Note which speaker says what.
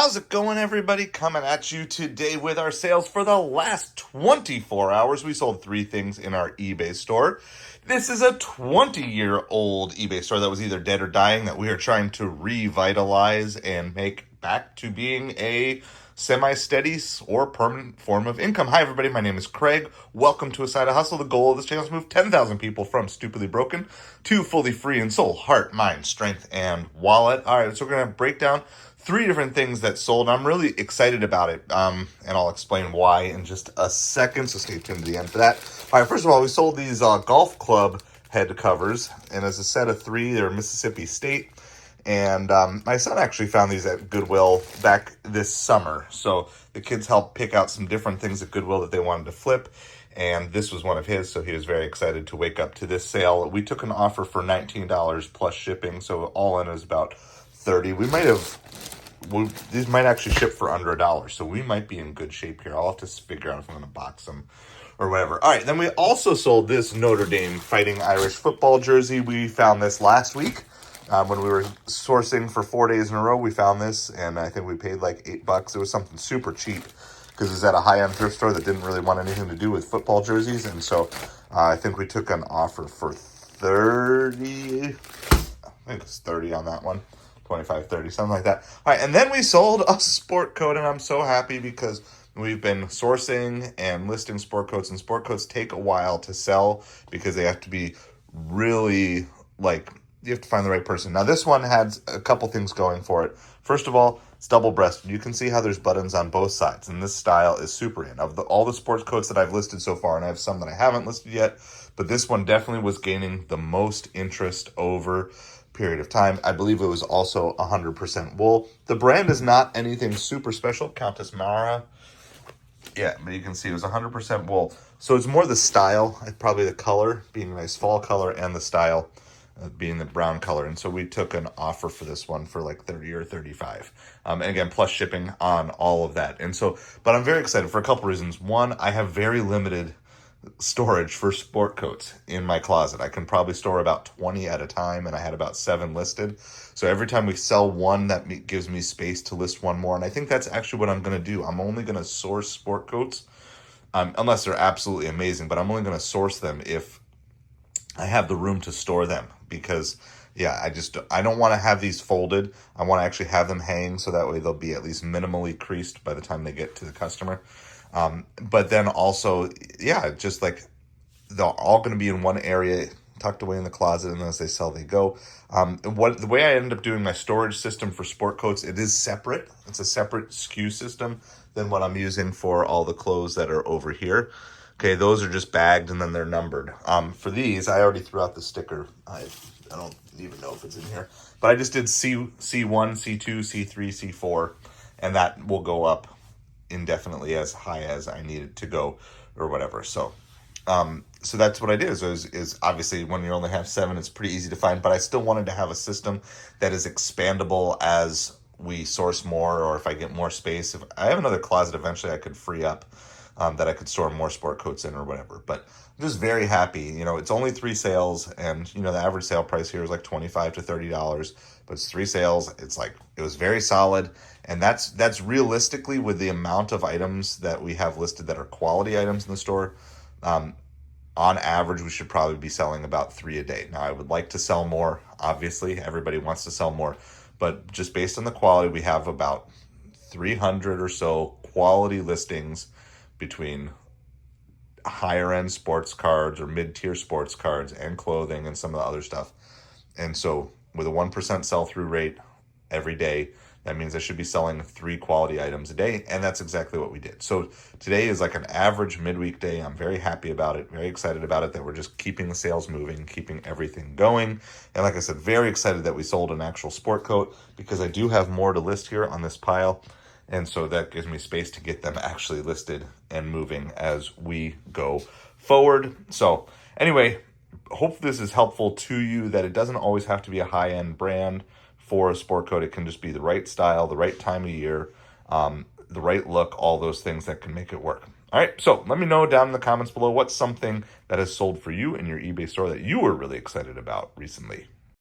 Speaker 1: How's it going, everybody? Coming at you today with our sales for the last 24 hours. We sold 3 things in our eBay store. This is a 20-year-old eBay store that was either dead or dying that we are trying to revitalize and make back to being a semi-steady or permanent form of income. Hi, everybody. My name is Craig. Welcome to A Side of Hustle. The goal of this channel is to move 10,000 people from stupidly broken to fully free in soul, heart, mind, strength, and wallet. All right, so we're going to break down 3 different things that sold. I'm really excited about it, and I'll explain why in just a second, so stay tuned to the end for that. All right, first of all, we sold these golf club head covers, and as a set of 3, they're Mississippi State. And my son actually found these at Goodwill back this summer. So the kids helped pick out some different things at Goodwill that they wanted to flip. And this was one of his, so he was very excited to wake up to this sale. We took an offer for $19 plus shipping, so all in is about $30. These might actually ship for under $1, so we might be in good shape here. I'll have to figure out if I'm going to box them or whatever. All right, then we also sold this Notre Dame Fighting Irish football jersey. We found this last week. When we were sourcing for 4 days in a row, we found this, and I think we paid like $8. It was something super cheap because it was at a high-end thrift store that didn't really want anything to do with football jerseys, and so I think we took an offer for 30. I think it's 30 on that one. 25, 30, something like that. All right, and then we sold a sport coat, and I'm so happy because we've been sourcing and listing sport coats, and sport coats take a while to sell because they have to be really, you have to find the right person. Now, this one had a couple things going for it. First of all, it's double-breasted. You can see how there's buttons on both sides, and this style is super in. Of all the sports coats that I've listed so far, and I have some that I haven't listed yet, but this one definitely was gaining the most interest over a period of time. I believe it was also 100% wool. The brand is not anything super special. Countess Mara. Yeah, but you can see it was 100% wool. So it's more the style, probably the color being a nice fall color, and the style being the brown color. And so we took an offer for this one for like 30 or 35. And again, plus shipping on all of that. And so, but I'm very excited for a couple reasons. One, I have very limited storage for sport coats in my closet. I can probably store about 20 at a time, and I had about 7 listed. So every time we sell one, that gives me space to list one more. And I think that's actually what I'm going to do. I'm only going to source sport coats, unless they're absolutely amazing, but I'm only going to source them if I have the room to store them, because I don't want to have these folded. I want to actually have them hang so that way they'll be at least minimally creased by the time they get to the customer. But then also, just like they're all going to be in one area, tucked away in the closet, and as they sell, they go. The way I end up doing my storage system for sport coats, it is separate. It's a separate SKU system than what I'm using for all the clothes that are over here. Okay, those are just bagged and then they're numbered. For these, I already threw out the sticker. I don't even know if it's in here. But I just did C1, C2, C3, C4, and that will go up indefinitely as high as I need it to go or whatever. So that's what I did. Is obviously when you only have 7, it's pretty easy to find. But I still wanted to have a system that is expandable as we source more, or if I get more space. If I have another closet eventually I could free up, that I could store more sport coats in or whatever. But I'm just very happy. It's only 3 sales, and the average sale price here is like $25 to $30, but it's 3 sales. It was very solid, and that's realistically with the amount of items that we have listed that are quality items in the store. On average, we should probably be selling about 3 a day. Now, I would like to sell more. Obviously, everybody wants to sell more, but just based on the quality, we have about 300 or so quality listings between higher end sports cards or mid-tier sports cards and clothing and some of the other stuff. And so with a 1% sell-through rate every day, that means I should be selling 3 quality items a day, and that's exactly what we did. So today is like an average midweek day. I'm very happy about it, very excited about it, that we're just keeping the sales moving, keeping everything going. And like I said, very excited that we sold an actual sport coat, because I do have more to list here on this pile. And so that gives me space to get them actually listed and moving as we go forward. So anyway, hope this is helpful to you, that it doesn't always have to be a high-end brand for a sport coat. It can just be the right style, the right time of year, the right look, all those things that can make it work. All right, so let me know down in the comments below what's something that has sold for you in your eBay store that you were really excited about recently.